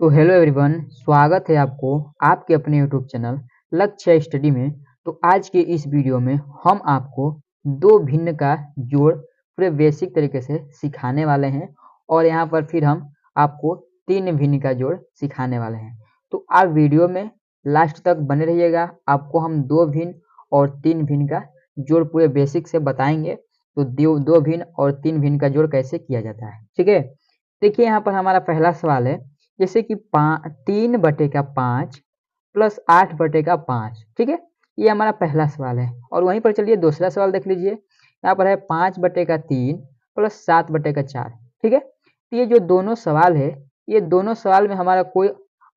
तो hello everyone, स्वागत है आपको आपके अपने यूट्यूब चैनल लक्ष्य स्टडी में। तो आज के इस वीडियो में हम आपको दो भिन्न का जोड़ पूरे बेसिक तरीके से सिखाने वाले हैं और यहाँ पर फिर हम आपको तीन भिन्न का जोड़ सिखाने वाले हैं। तो आप वीडियो में लास्ट तक बने रहिएगा, आपको हम दो भिन्न और तीन भिन्न का जोड़ पूरे बेसिक से बताएंगे। तो दो भिन्न और तीन भिन्न का जोड़ कैसे किया जाता है, ठीक है। देखिए यहाँ पर हमारा पहला सवाल है, जैसे कि 3/5 प्लस 8/5, ठीक है। ये हमारा पहला सवाल है। और वहीं पर चलिए दूसरा सवाल देख लीजिए। यहाँ पर है 5/3 प्लस 7/4, ठीक है। तो ये जो दोनों सवाल है, ये दोनों सवाल में हमारा कोई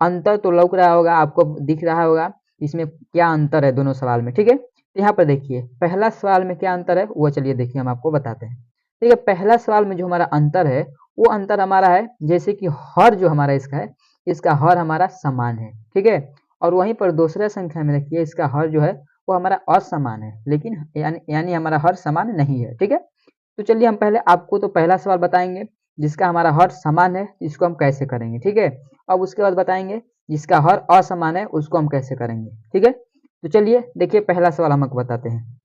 अंतर तो लौक रहा होगा, आपको दिख रहा होगा इसमें क्या अंतर है दोनों सवाल में, ठीक है। तो यहाँ पर देखिए पहला सवाल में क्या अंतर है वो चलिए देखिए हम आपको बताते हैं। ठीक है, पहला सवाल में जो हमारा अंतर है वो अंतर हमारा है जैसे कि हर जो हमारा इसका है, इसका हर हमारा समान है, ठीक है। और वहीं पर दूसरा संख्या में देखिए इसका हर जो है वो हमारा असमान है, लेकिन यानी हमारा हर समान नहीं है, ठीक है। तो चलिए हम पहले आपको तो पहला सवाल बताएंगे जिसका हमारा हर समान है, इसको हम कैसे करेंगे, ठीक है। अब उसके बाद बताएंगे जिसका हर असमान है उसको हम कैसे करेंगे, ठीक है। तो चलिए देखिए पहला सवाल हम आपको बताते हैं।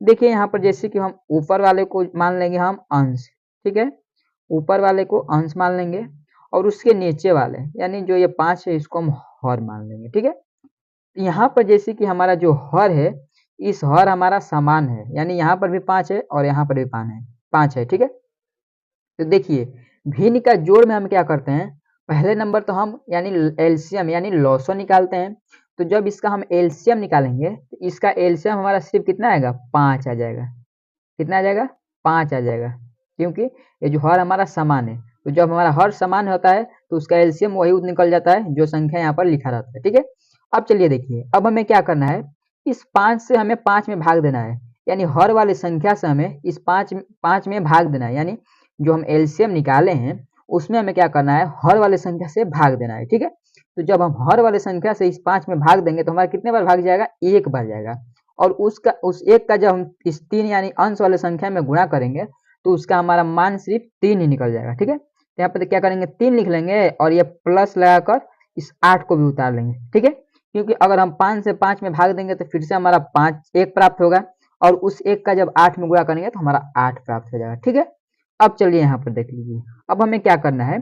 देखिए यहाँ पर जैसे कि हम ऊपर वाले को मान लेंगे हम अंश, ठीक है। ऊपर वाले को अंश मान लेंगे और उसके नीचे वाले यानी जो ये 5 है इसको हम हर मान लेंगे, ठीक है। यहाँ पर जैसे कि हमारा जो हर है, इस हर हमारा समान है, यानी यहाँ पर भी 5 है और यहाँ पर भी 5 है, ठीक है। तो देखिए भिन्न का जोड़ में हम क्या करते हैं, पहले नंबर तो हम यानी एलसीएम यानी लॉसो निकालते हैं। तो जब इसका हम एलसीएम निकालेंगे तो इसका एलसीएम हमारा सिर्फ कितना आएगा, 5 आ जाएगा। कितना आ जाएगा, 5 आ जाएगा, क्योंकि ये जो हर हमारा समान है। तो जब हमारा हर समान होता है तो उसका एलसीएम वही निकल जाता है जो संख्या यहाँ पर लिखा रहता है, ठीक है। अब चलिए देखिए, अब हमें क्या करना है, इस 5 से हमें 5 में भाग देना है, यानी हर वाली संख्या से हमें इस 5 में भाग देना है, यानी जो हम एलसीएम निकाले हैं उसमें हमें क्या करना है, हर वाले संख्या से भाग देना है, ठीक है। तो जब हम हर वाले संख्या से इस 5 में भाग देंगे तो हमारा कितने बार भाग जाएगा, एक बार जाएगा। और उस एक का जब हम इस 3 यानी अंश वाले संख्या में गुणा करेंगे तो उसका हमारा मान सिर्फ 3 ही निकल जाएगा, ठीक है। तो यहाँ पर क्या करेंगे, 3 लिख लेंगे और ये प्लस लगाकर इस 8 को भी उतार लेंगे, ठीक है। क्योंकि अगर हम 5 से 5 में भाग देंगे तो फिर से हमारा 1 प्राप्त होगा और उस 1 का जब 8 में गुणा करेंगे तो हमारा 8 प्राप्त हो जाएगा, ठीक है। अब चलिए यहाँ पर देख लीजिए, अब हमें क्या करना है,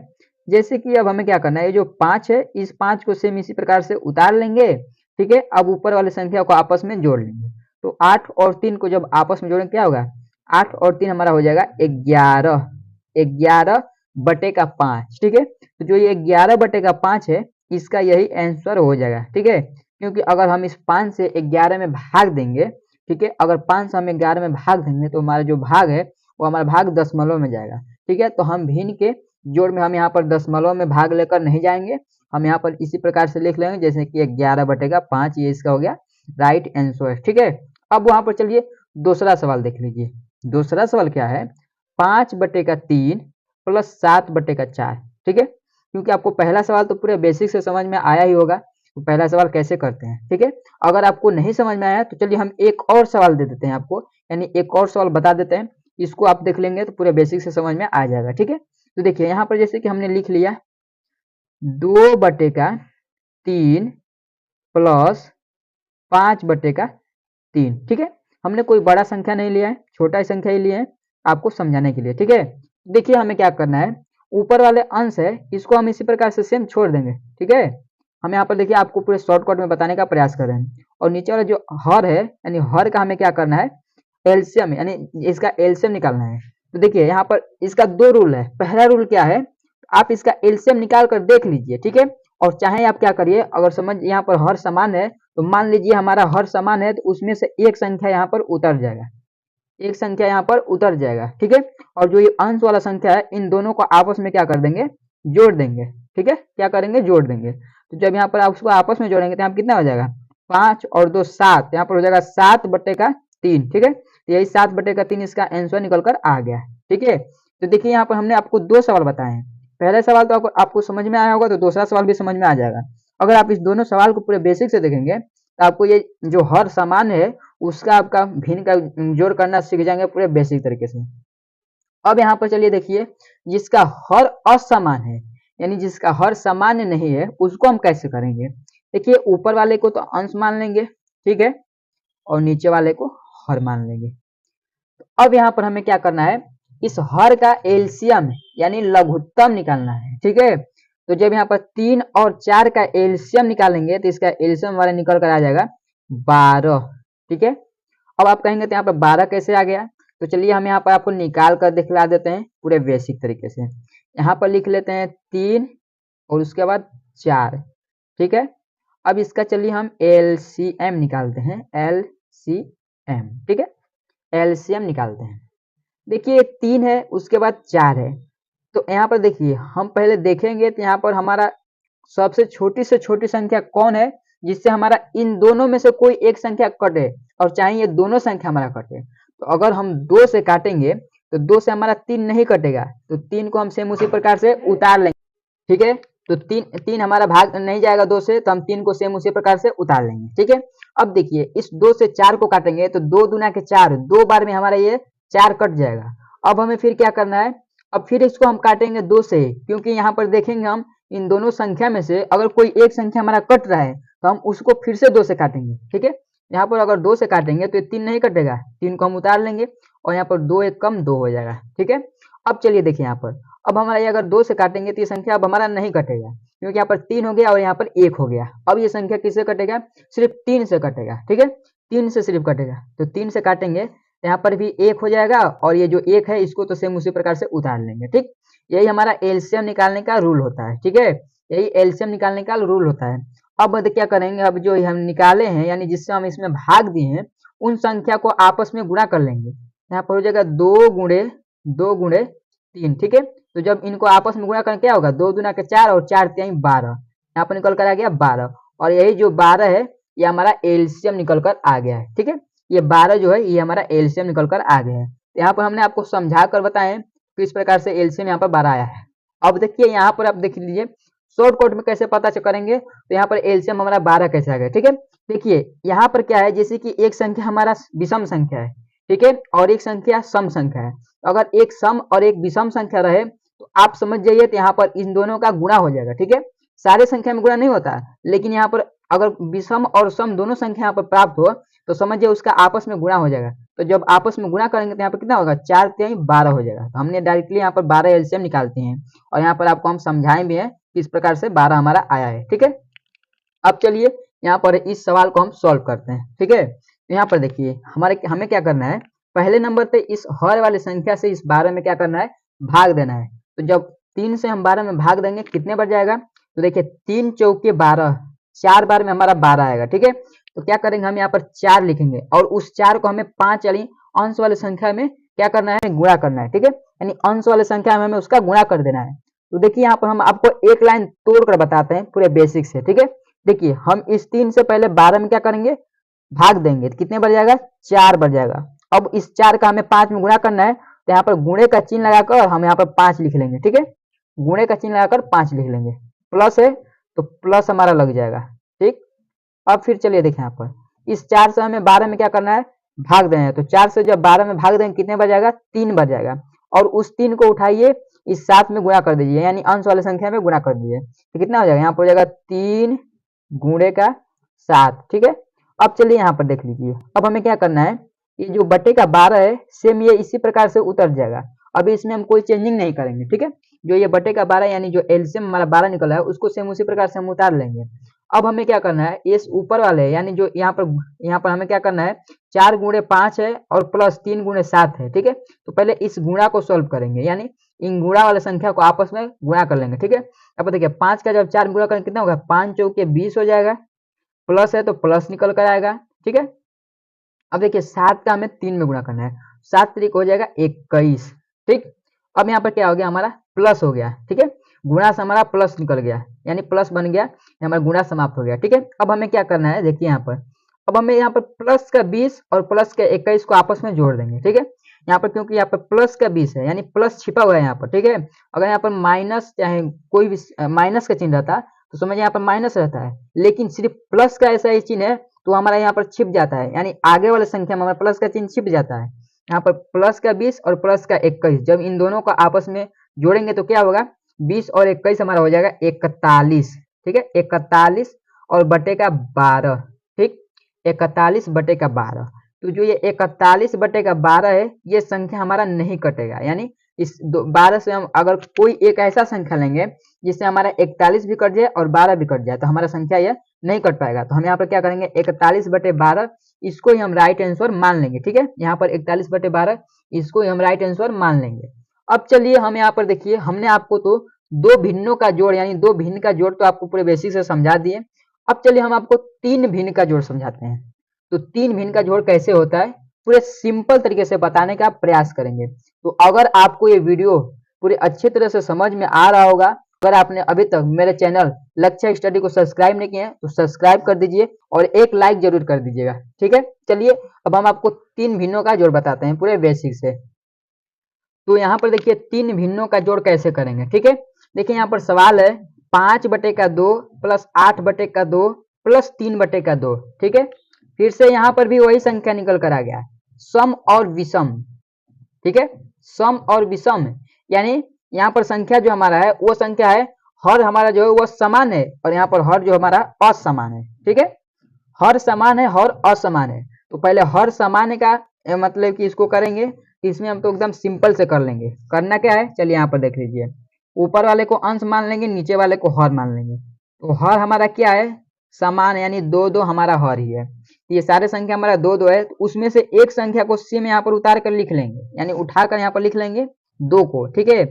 जैसे कि अब हमें क्या करना है, ये जो 5 है इस 5 को सेम इसी प्रकार से उतार लेंगे, ठीक है। अब ऊपर वाली संख्या को आपस में जोड़ लेंगे। तो 8 और 3 को जब आपस में जोड़ेंगे क्या होगा, 8 और 3 हमारा हो जाएगा 11, 11/5, ठीक है। तो जो ये 11/5 है इसका यही आंसर हो जाएगा, ठीक है। क्योंकि अगर हम इस 5 से 11 में भाग देंगे, ठीक है, अगर 5 से हम 11 में भाग देंगे तो हमारा जो भाग है वो हमारा भाग दशमलव में जाएगा, ठीक है। तो हम भिन्न के जोड़ में हम यहाँ पर दशमलव में भाग लेकर नहीं जाएंगे, हम यहाँ पर इसी प्रकार से लिख लेंगे जैसे कि 11/5, ये इसका हो गया राइट आंसर, ठीक है। अब वहां पर चलिए दूसरा सवाल देख लीजिए। दूसरा सवाल क्या है, 5/3 प्लस 7/4, ठीक है। क्योंकि आपको पहला सवाल तो पूरे बेसिक से समझ में आया ही होगा, तो पहला सवाल कैसे करते हैं, ठीक है। अगर आपको नहीं समझ में आया तो चलिए हम एक और सवाल दे देते हैं आपको, यानी एक और सवाल बता देते हैं, इसको आप देख लेंगे तो पूरे बेसिक से समझ में आ जाएगा, ठीक है। तो देखिए यहाँ पर जैसे कि हमने लिख लिया 2/3 प्लस 5/3, ठीक है। हमने कोई बड़ा संख्या नहीं लिया है, छोटा ही संख्या ही लिए है आपको समझाने के लिए, ठीक है। देखिए हमें क्या करना है, ऊपर वाले अंश है इसको हम इसी प्रकार से सेम छोड़ देंगे, ठीक है। हम यहाँ पर देखिए आपको पूरे शॉर्टकट में बताने का प्रयास कर रहे हैं। और नीचे वाला जो हर है यानी हर का हमें क्या करना है, एलसीएम यानी इसका एलसीएम निकालना है। तो देखिए यहाँ पर इसका दो रूल है। पहला रूल क्या है, आप इसका एलसीएम निकाल कर देख लीजिए, ठीक है। और चाहे आप क्या करिए, अगर समझ यहाँ पर हर समान है तो मान लीजिए हमारा हर समान है तो उसमें से एक संख्या यहाँ पर उतर जाएगा, एक संख्या यहाँ पर उतर जाएगा, ठीक है। और जो ये अंश वाला संख्या है इन दोनों को आपस में क्या कर देंगे, जोड़ देंगे, ठीक है। क्या करेंगे, जोड़ देंगे। तो जब यहाँ पर आप उसको आपस में जोड़ेंगे तो यहाँ कितना हो जाएगा, 5 और 2 7, यहाँ पर हो जाएगा 7/3, ठीक है। तो यही 7/3 इसका आंसर निकल कर आ गया, ठीक है। तो देखिए यहाँ पर हमने आपको दो सवाल बताए हैं। पहला सवाल तो आपको समझ में आया होगा, तो दूसरा सवाल भी समझ में आ जाएगा। अगर आप इस दोनों सवाल को पूरे बेसिक से देखेंगे तो आपको ये जो हर समान है उसका आपका भिन्न का जोड़ करना सीख जाएंगे पूरे बेसिक तरीके से। अब यहाँ पर चलिए देखिए जिसका हर असमान है, यानी जिसका हर सामान्य नहीं है उसको हम कैसे करेंगे। देखिए ऊपर वाले को तो अंश मान लेंगे, ठीक है, और नीचे वाले को हर मान लेंगे। अब यहाँ पर हमें क्या करना है, इस हर का एलसीएम यानी लघुत्तम निकालना है, ठीक है। तो जब यहाँ पर 3 और 4 का एलसीएम निकालेंगे तो इसका एलसीएम हमारा निकल कर आ जाएगा 12, ठीक है। अब आप कहेंगे तो यहाँ पर 12 कैसे आ गया, तो चलिए हम यहाँ पर आपको निकाल कर दिखला देते हैं पूरे बेसिक तरीके से। यहाँ पर लिख लेते हैं 3 और उसके बाद 4, ठीक है। अब इसका चलिए हम एलसीएम निकालते हैं, एलसीएम, ठीक है, एलसीएम निकालते हैं। देखिए 3 है उसके बाद 4 है, तो यहाँ पर देखिए हम पहले देखेंगे तो यहाँ पर हमारा सबसे छोटी से छोटी संख्या कौन है जिससे हमारा इन दोनों में से कोई एक संख्या कटे, और चाहे ये दोनों संख्या हमारा कटे। तो अगर हम 2 से काटेंगे तो 2 से हमारा 3 नहीं कटेगा, तो 3 को हम सेम उसी प्रकार से उतार लेंगे, ठीक है। तो 3 हमारा भाग नहीं जाएगा 2 से, तो हम 3 को सेम उसी प्रकार से उतार लेंगे, ठीक है। अब देखिए इस 2 से 4 को काटेंगे तो 2 दूना के 4, 2 बार में हमारा ये 4 कट जाएगा। अब हमें फिर क्या करना है, अब फिर इसको हम काटेंगे 2 से, क्योंकि यहाँ पर देखेंगे हम इन दोनों संख्या में से अगर कोई एक संख्या हमारा कट रहा है तो हम उसको फिर से 2 से काटेंगे, ठीक है। यहाँ पर अगर 2 से काटेंगे तो ये 3 नहीं कटेगा, 3 को हम उतार लेंगे और यहाँ पर 2 एक कम 2 हो जाएगा, ठीक है। अब चलिए देखिए यहाँ पर अब हमारा ये अगर 2 से काटेंगे तो ये संख्या अब हमारा नहीं कटेगा, क्योंकि यहाँ पर 3 हो गया और यहाँ पर 1 हो गया। अब ये संख्या किससे कटेगा, सिर्फ 3 से कटेगा, ठीक है, 3 से सिर्फ कटेगा। तो 3 से काटेंगे यहाँ पर भी 1 हो जाएगा और ये जो 1 है इसको तो सेम उसी प्रकार से उतार लेंगे, ठीक। यही हमारा एलसीएम निकालने का रूल होता है, ठीक है, यही एलसीएम निकालने का रूल होता है। अब क्या करेंगे, अब जो हम निकाले हैं यानी जिससे हम इसमें भाग दिए हैं उन संख्या को आपस में गुणा कर लेंगे। यहाँ पर हो जाएगा 2 गुणे 3, ठीक है। तो जब इनको आपस में गुणा करें क्या होगा, 2 दूना के 4 और 4 3 12, यहाँ पर निकल कर आ गया 12, और यही जो 12 है ये हमारा एलसीएम निकल कर आ गया है, ठीक है। ये 12 जो है ये हमारा एलसीएम निकल कर आ गया है। यहाँ पर हमने आपको समझा कर बताएं किस प्रकार से एलसीएम यहाँ पर 12 आया है। अब देखिए यहाँ पर आप देख लीजिए शॉर्टकट में कैसे पता करेंगे, तो यहाँ पर एलसीएम हमारा 12 कैसे आ गया, ठीक है। देखिए यहाँ पर क्या है, जैसे कि एक संख्या हमारा विषम संख्या है, ठीक है, और एक संख्या सम संख्या है। अगर एक सम और एक विषम संख्या रहे तो आप समझ जाइए तो यहाँ पर इन दोनों का गुणा हो जाएगा, ठीक है। सारे संख्या में गुणा नहीं होता, लेकिन यहाँ पर अगर विषम और सम दोनों संख्या यहाँ पर प्राप्त हो तो समझिए उसका आपस में गुणा हो जाएगा। तो जब आपस में गुणा करेंगे तो यहाँ पर कितना होगा, 4 3 12 हो जाएगा। तो हमने डायरेक्टली यहाँ पर 12 एलसीएम निकालते हैं और यहाँ पर आपको हम समझाएं भी है किस प्रकार से 12 हमारा आया है, ठीक है। अब चलिए यहाँ पर इस सवाल को हम सॉल्व करते हैं, ठीक है। तो यहाँ पर देखिए हमें क्या करना है, पहले नंबर पे इस हर वाले संख्या से इस 12 में क्या करना है, भाग देना है। तो जब 3 से हम 12 में भाग देंगे कितने बार जाएगा, तो देखिए 3 चौके 12, 4 बार में हमारा 12 आएगा, ठीक है। तो क्या करेंगे हम यहाँ पर 4 लिखेंगे और उस 4 को हमें 5 यानी अंश वाले संख्या में क्या करना है, गुणा करना है, ठीक है, यानी अंश वाले संख्या में हमें उसका गुणा कर देना है। तो देखिए यहाँ पर हम आपको एक लाइन तोड़ कर बताते हैं पूरे बेसिक से, ठीक है। देखिए हम इस 3 से पहले 12 में क्या करेंगे, भाग देंगे तो कितने बार जाएगा, 4 बार जाएगा। अब इस 4 का हमें 5 में गुणा करना है, तो यहाँ पर गुणे का चिन्ह लगाकर हम यहाँ पर 5 लिख लेंगे, ठीक है, गुणे का चिन्ह लगाकर 5 लिख लेंगे, प्लस है तो प्लस हमारा लग जाएगा, ठीक। अब फिर चलिए देखिए यहाँ पर इस 4 से हमें 12 में क्या करना है, भाग देना है। तो 4 से जब 12 में भाग देंगे कितने बार जाएगा, 3 बार जाएगा। और उस 3 को उठाइए इस 7 में गुणा कर दीजिए, यानी अंश वाले संख्या में गुणा कर दीजिए, तो कितना हो जाएगा, यहाँ पर हो जाएगा 3 गुणे का 7, ठीक है। अब चलिए यहाँ पर देख लीजिए, अब हमें क्या करना है, ये जो बटे का 12 है सेम ये इसी प्रकार से उतर जाएगा। अभी इसमें हम कोई चेंजिंग नहीं करेंगे, ठीक है। जो ये बटे का 12 यानी जो एलसीएम हमारा 12 निकला है उसको सेम उसी प्रकार से हम उतार लेंगे। अब हमें क्या करना है, इस ऊपर वाले यानी जो यहाँ पर हमें क्या करना है, 4 गुणे 5 है और प्लस 3 गुणे 7 है, ठीक है। तो पहले इस गुणा को सॉल्व करेंगे, यानी इन गुणा वाले संख्या को आपस में गुणा कर लेंगे, ठीक है। अब देखिए 5 का जब 4 गुणा करेंगे कितना होगा, 5 चौके 20 हो जाएगा, प्लस है तो प्लस निकल कर आएगा, ठीक है। अब देखिए 7 का हमें 3 में गुणा करना है, 7 तरीक हो जाएगा 21, ठीक। अब यहाँ पर क्या हो गया, हमारा प्लस हो गया, ठीक है, गुणा से हमारा प्लस निकल गया, यानी प्लस बन गया, हमारा गुणा समाप्त हो गया, ठीक है। अब हमें क्या करना है, देखिए यहाँ पर अब हमें यहाँ पर प्लस का 20 और प्लस का 21 को आपस में जोड़ देंगे, ठीक है। यहाँ पर क्योंकि यहाँ पर प्लस का 20 है यानी प्लस छिपा हुआ है यहाँ पर, ठीक है। अगर यहाँ पर माइनस चाहे कोई भी माइनस का चिन्ह रहता तो समझिए यहाँ पर माइनस रहता है, लेकिन सिर्फ प्लस का ऐसा ही चिन्ह है तो हमारा यहाँ पर छिप जाता है, यानी आगे वाले संख्या में हमारा प्लस का चिन्ह छिप जाता है। यहाँ पर प्लस का 20 और प्लस का 21 जब इन दोनों को आपस में जोड़ेंगे तो क्या होगा, 20 और 21 हमारा हो जाएगा 41, ठीक है, 41 और बटे का 12, ठीक, 41 बटे का 12। तो जो ये 41 बटे का 12 है, ये संख्या हमारा नहीं कटेगा, यानी इस 12 से हम अगर कोई एक ऐसा संख्या लेंगे जिससे हमारा 41 भी कट जाए और 12 भी कट जाए तो हमारा संख्या यह नहीं कट पाएगा। तो हम यहाँ पर क्या करेंगे, 41 बटे 12 इसको ही हम राइट आंसर मान लेंगे, ठीक है, यहाँ पर 41 बटे 12 इसको ही हम राइट आंसर मान लेंगे। अब चलिए हम यहाँ पर देखिए, हमने आपको तो दो भिन्नों का जोड़ यानी दो भिन्न का जोड़ तो आपको पूरे बेसिक से समझा दिए। अब चलिए हम आपको तीन भिन्न का जोड़ समझाते हैं। तो तीन भिन्न का जोड़ कैसे होता है पूरे सिंपल तरीके से बताने का प्रयास करेंगे। तो अगर आपको ये वीडियो पूरे अच्छे तरह से समझ में आ रहा होगा, अगर आपने अभी तक मेरे चैनल लक्ष्य स्टडी को सब्सक्राइब नहीं किया है तो सब्सक्राइब कर दीजिए और एक लाइक जरूर कर दीजिएगा, ठीक है। चलिए अब हम आपको तीन भिन्नों का जोड़ बताते हैं पूरे बेसिक से। तो यहाँ पर देखिए तीन भिन्नों का जोड़ कैसे करेंगे, ठीक है। देखिए यहाँ पर सवाल है 5 बटे का 2 प्लस 8 बटे का 2 प्लस 3 बटे का 2, ठीक है। फिर से यहाँ पर भी वही संख्या निकल कर आ गया, सम और विषम, ठीक है, सम और विषम, यानी यहाँ पर संख्या जो हमारा है वो संख्या है, हर हमारा जो है वो समान है और यहाँ पर हर जो हमारा असमान है, ठीक है, हर समान है हर असमान है। तो पहले हर समान का मतलब कि इसको करेंगे, इसमें हम तो एकदम सिंपल से कर लेंगे। करना क्या है, चलिए यहाँ पर देख लीजिए, ऊपर वाले को अंश मान लेंगे, नीचे वाले को हर मान लेंगे। तो हर हमारा क्या है, समान है, यानी दो दो हमारा हर ही है। तो ये सारे संख्या हमारा दो दो है, तो उसमें से एक संख्या को सेम यहाँ पर उतार कर लिख लेंगे, यानी उठाकर यहाँ पर लिख लेंगे दो को, ठीक है।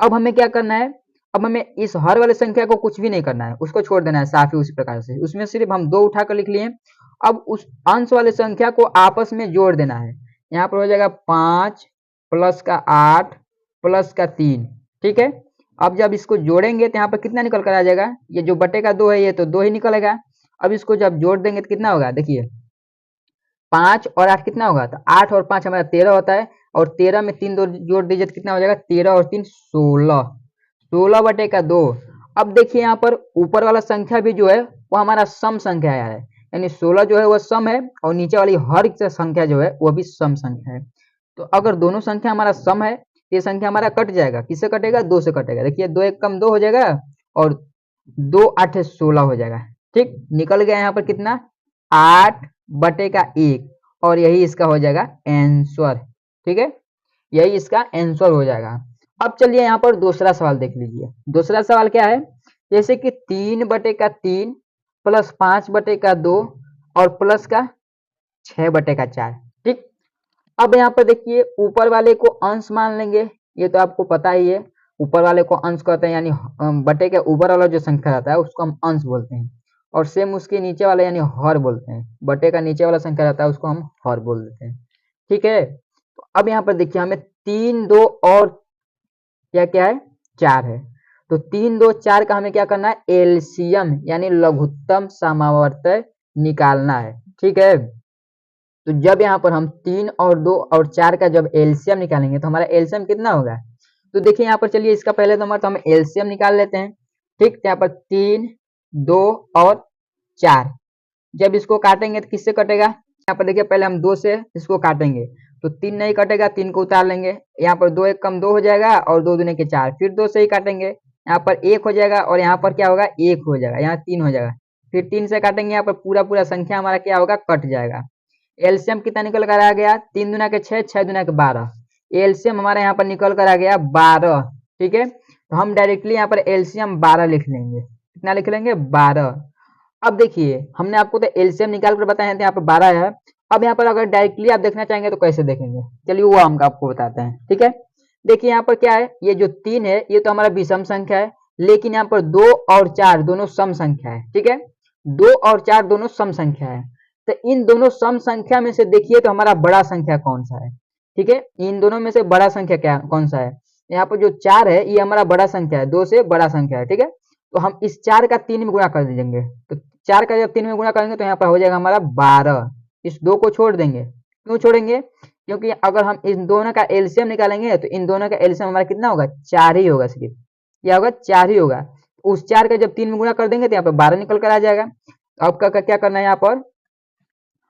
अब हमें क्या करना है, अब हमें इस हर वाले संख्या को कुछ भी नहीं करना है, उसको छोड़ देना है साफ ही उसी प्रकार से, उसमें सिर्फ हम दो उठाकर लिख लिए। अब उस अंश वाले संख्या को आपस में जोड़ देना है, यहाँ पर हो जाएगा 5 प्लस का 8 प्लस का 3, ठीक है। अब जब इसको जोड़ेंगे तो यहाँ पर कितना निकल कर आ जाएगा, ये जो बटे का 2 है ये तो 2 ही निकलेगा। अब इसको जब जोड़ देंगे तो कितना होगा, देखिए 5 और 8 कितना होगा, तो 8 और 5 हमारा 13 होता है, और 13 में 3 जोड़ दीजिए तो कितना हो जाएगा, 13 और 3 16, 16 बटे का 2। अब देखिए यहाँ पर ऊपर वाला संख्या भी जो है वो हमारा सम संख्या है, यानी 16 जो है वो सम है और नीचे वाली हर संख्या जो है वो भी सम संख्या है। तो अगर दोनों संख्या हमारा सम है, ये संख्या हमारा कट जाएगा, किससे कटेगा, 2 से कटेगा। देखिए 2 एक कम 2 हो जाएगा और 2 8 16 हो जाएगा, ठीक, निकल गया यहाँ पर कितना 8 बटे का 1, और यही इसका हो जाएगा आंसर, ठीक है, यही इसका आंसर हो जाएगा। अब चलिए यहाँ पर दूसरा सवाल देख लीजिए। दूसरा सवाल क्या है, जैसे कि 3 बटे का 3 प्लस 5 बटे का 2 और प्लस का 6 बटे का 4, ठीक। अब यहाँ पर देखिए ऊपर वाले को अंश मान लेंगे, ये तो आपको पता ही है, ऊपर वाले को अंश कहते हैं, यानी बटे के ऊपर वाला जो संख्या रहता है उसको हम अंश बोलते हैं, और सेम उसके नीचे वाला यानी हर बोलते हैं, बटे का नीचे वाला संख्या रहता है उसको हम हर बोल देते हैं, ठीक है। तो अब यहाँ पर देखिए हमें 3 2 और क्या क्या है 4 है, तो 3 2 4 का हमें क्या करना है, एलसीएम यानी लघुत्तम समावर्त निकालना है, ठीक है। तो जब यहाँ पर हम 3 और 2 और 4 का जब एलसीएम निकालेंगे तो हमारा एलसीएम कितना होगा, तो देखिए यहाँ पर चलिए इसका पहले नंबर तो हम एलसीएम निकाल लेते हैं, ठीक। तो यहाँ पर 3 2 और 4, जब इसको काटेंगे तो किससे कटेगा, यहाँ पर देखिए पहले हम 2 से इसको काटेंगे तो 3 नहीं कटेगा, 3 को उतार लेंगे, यहाँ पर 2 एक कम 2 हो जाएगा और 2 दूनी के 4, फिर 2 से ही काटेंगे, यहाँ पर 1 हो जाएगा और यहाँ पर क्या होगा 1 हो जाएगा, यहाँ 3 हो जाएगा, फिर 3 से काटेंगे, यहाँ पर पूरा पूरा संख्या हमारा क्या होगा कट जाएगा। एलसीएम कितना निकल कर आ गया, 3 दूना के 6 6 दूना के 12, एलसीएम हमारा यहाँ पर निकल कर आ गया 12, ठीक है। तो हम डायरेक्टली यहाँ पर एलसीएम 12 लिख लेंगे, कितना लिख लेंगे 12। अब देखिए हमने आपको तो एलसीएम निकाल कर बताया था यहाँ पर 12 है, अब यहाँ पर अगर डायरेक्टली आप देखना चाहेंगे तो कैसे देखेंगे, चलिए वो हम आपको बताते हैं, ठीक है। देखिए यहाँ पर क्या है, ये जो 3 है ये तो हमारा विषम संख्या है, लेकिन यहाँ पर 2 और 4 दोनों सम संख्या है, ठीक है, 2 और 4 दोनों सम संख्या है। तो इन दोनों सम संख्या में से देखिए तो हमारा बड़ा संख्या कौन सा है, ठीक है, इन दोनों में से बड़ा संख्या क्या कौन सा है, यहाँ पर जो 4 है ये हमारा बड़ा संख्या है, 2 से बड़ा संख्या है, ठीक है। तो हम इस 4 का 3 में गुणा कर दीजिए, तो 4 का जब 3 में गुणा करेंगे तो यहाँ पर हो जाएगा हमारा 12, इस 2 को छोड़ देंगे, क्यों छोड़ेंगे, क्योंकि अगर हम इन दोनों का एलसीएम निकालेंगे तो इन दोनों का एलसीएम हमारा कितना होगा 4 ही होगा, सिर्फ क्या होगा 4 ही होगा। उस 4 का जब 3 में गुणा कर देंगे तो यहाँ पर 12 निकल कर आ जाएगा। अब क्या करना है, यहाँ पर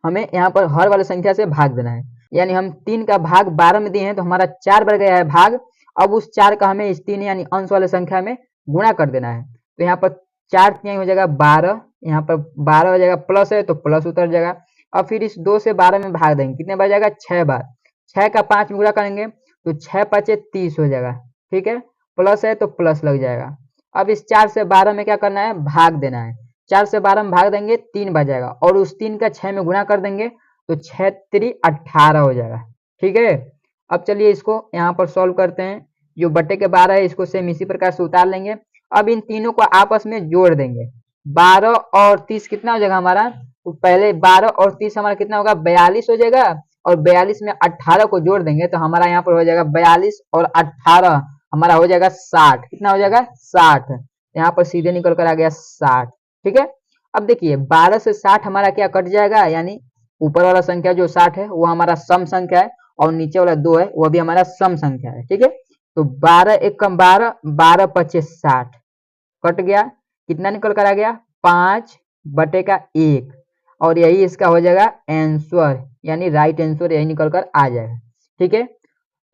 हमें यहाँ पर हर वाले संख्या से भाग देना है, यानी हम 3 का भाग 12 में दिए हैं तो हमारा 4 बढ़ गया है भाग, अब उस 4 का हमें इस 3 यानी अंश वाले संख्या में गुणा कर देना है। तो यहाँ पर 4 तिहाई हो जाएगा 12, यहाँ पर 12 हो जाएगा, प्लस है तो प्लस उतर जाएगा। अब फिर इस 2 से 12 में भाग देंगे, कितने बार जाएगा 6 बार, 6 का 5 में गुणा करेंगे तो 6 5 30 हो जाएगा, ठीक है, प्लस है तो प्लस लग जाएगा। अब इस 4 से 12 में क्या करना है, भाग देना है, 4 से 12 में भाग देंगे 3 बार जाएगा, और उस 3 का 6 में गुणा कर देंगे तो 6 3 18 हो जाएगा, ठीक है। अब चलिए इसको यहाँ पर सॉल्व करते हैं। जो बटे के 12 है इसको सेम इसी प्रकार से उतार लेंगे। अब इन तीनों को आपस में जोड़ देंगे, 12 और 30 कितना हो जाएगा हमारा, तो पहले 12 और 30 हमारा कितना होगा 42 हो जाएगा, और 42 में 18 को जोड़ देंगे तो हमारा यहाँ पर हो जाएगा 42 और 18 हमारा हो जाएगा 60, कितना हो जाएगा 60, यहाँ पर सीधे निकल कर आ गया 60, ठीक है। अब देखिए 12 से 60 हमारा क्या कट जाएगा, यानी ऊपर वाला संख्या जो 60 है वो हमारा सम संख्या है, और नीचे वाला 2 है वो भी हमारा सम संख्या है, ठीक है। तो 12 एक कम 12, 12 पचे 60 कट गया, कितना निकल कर आ गया 5 बटे का 1, और यही इसका हो जाएगा आंसर, यानी राइट आंसर यही निकल कर आ जाएगा, ठीक है।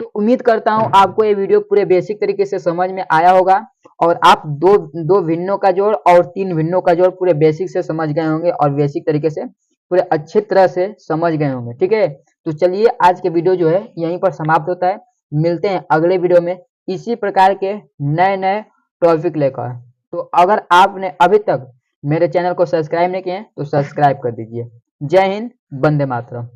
तो उम्मीद करता हूं आपको ये वीडियो पूरे बेसिक तरीके से समझ में आया होगा, और आप दो भिन्नों का जोड़ और 3 भिन्नों का जोड़ पूरे बेसिक से समझ गए होंगे, और बेसिक तरीके से पूरे अच्छी तरह से समझ गए होंगे, ठीक है। तो चलिए आज के वीडियो जो है यहीं पर समाप्त होता है, मिलते हैं अगले वीडियो में इसी प्रकार के नए नए टॉपिक लेकर। तो अगर आपने अभी तक मेरे चैनल को सब्सक्राइब नहीं किए तो सब्सक्राइब कर दीजिए। जय हिंद, वंदे मातरम।